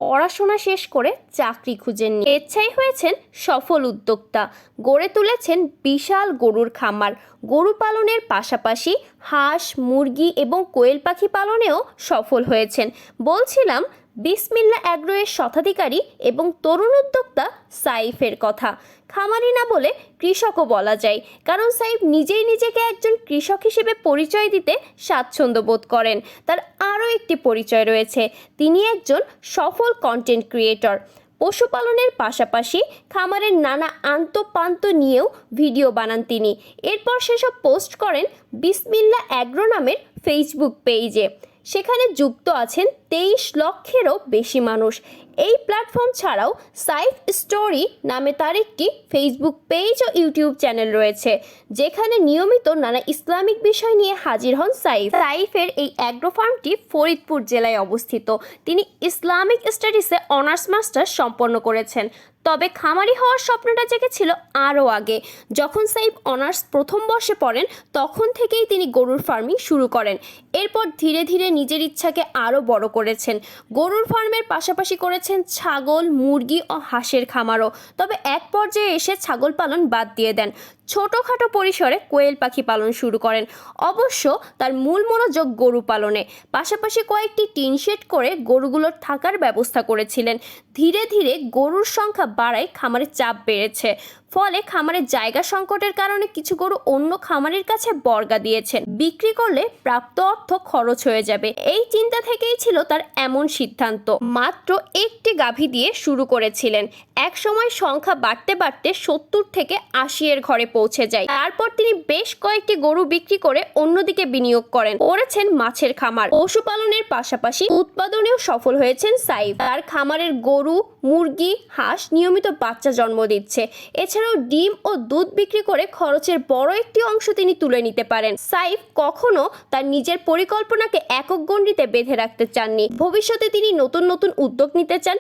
পড়াশোনা শেষ করে চাকরি খুঁজেননি, স্বেচ্ছায় হয়েছেন সফল উদ্যোক্তা। গড়ে তুলেছেন বিশাল গরুর খামার। গরু পালনের পাশাপাশি হাঁস, মুরগি এবং কোয়েল পাখি পালনেও সফল হয়েছেন। বলছিলাম বিসমিল্লাহ অ্যাগ্রো এর শতাধিকারী এবং তরুণ উদ্যোক্তা সাইফের কথা। খামারি না বলে কৃষকও বলা যায়, কারণ সাইফ নিজেই নিজেকে একজন কৃষক হিসেবে পরিচয় দিতে স্বাচ্ছন্দ্য বোধ করেন। তার আরও একটি পরিচয় রয়েছে, তিনি একজন সফল কন্টেন্ট ক্রিয়েটর। পশুপালনের পাশাপাশি খামারের নানা আন্তঃপান্ত নিয়েও ভিডিও বানান তিনি। এরপর সেসব পোস্ট করেন বিসমিল্লাহ অ্যাগ্রো নামের ফেসবুক পেজে। সেখানে যুক্ত আছেন 23 লক্ষেরও বেশি মানুষ। এই প্ল্যাটফর্ম ছাড়াও সাইফ স্টোরি নামে তার একটি ফেসবুক পেজ ও ইউটিউব চ্যানেল রয়েছে, যেখানে নিয়মিত নানা ইসলামিক বিষয় নিয়ে হাজির হন সাইফ। সাইফের এই অ্যাগ্রো ফার্মটি ফরিদপুর জেলায় অবস্থিত। তিনি ইসলামিক স্টাডিজে অনার্স মাস্টার্স সম্পন্ন করেছেন। তবে খামারি হওয়ার স্বপ্নটা জেগেছিল আরও আগে। যখন সাইফ অনার্স প্রথম বর্ষে পড়েন, তখন থেকেই তিনি গরুর ফার্মিং শুরু করেন। এরপর ধীরে ধীরে নিজের ইচ্ছাকে আরও বড় করেছেন। গরুর ফার্মের পাশাপাশি করেছেন ছাগল, মুরগি ও হাঁসের খামারও। তবে এক পর্যায়ে এসে ছাগল পালন বাদ দিয়ে দেন। ছোটোখাটো পরিসরে কোয়েল পাখি পালন শুরু করেন। অবশ্য তার মূল মনোযোগ গরু পালনে। পাশাপাশি কয়েকটি টিন শেড করে গরুগুলোর থাকার ব্যবস্থা করেছিলেন। ধীরে ধীরে গরুর সংখ্যা বাড়ায় খামারের চাপ বেড়েছে। ফলে খামারের জায়গা সংকটের কারণে কিছু গরু অন্য খামারের কাছে বর্গা দিয়েছেন। বিক্রি করলে প্রাপ্ত অর্থ খরচ হয়ে যাবে। এই চিন্তা থেকেই ছিল তার এমন সিদ্ধান্ত। মাত্র একটি গাভী দিয়ে শুরু করেছিলেন। এক সময় সংখ্যা বাড়তে বাড়তে 70 থেকে 80 এর ঘরে পৌঁছে যায়। তারপর তিনি বেশ কয়েকটি গরু বিক্রি করে অন্যদিকে বিনিয়োগ করেছেন মাছের খামার। পশুপালনের পাশাপাশি উৎপাদনেও সফল হয়েছেন সাইফ। তার খামারের গরু, মুরগি, হাঁস নিয়মিত বাচ্চা জন্ম দিচ্ছে। এছাড়াও ডিম ও দুধ বিক্রি করে খরচের বড় একটি অংশ তিনি তুলে নিতে পারেন। সাইফ কখনো তার নিজের পরিকল্পনাকে একক গণ্ডিতে বেঁধে রাখতে চাননি। ভবিষ্যতে তিনি নতুন নতুন উদ্যোগ নিতে চান।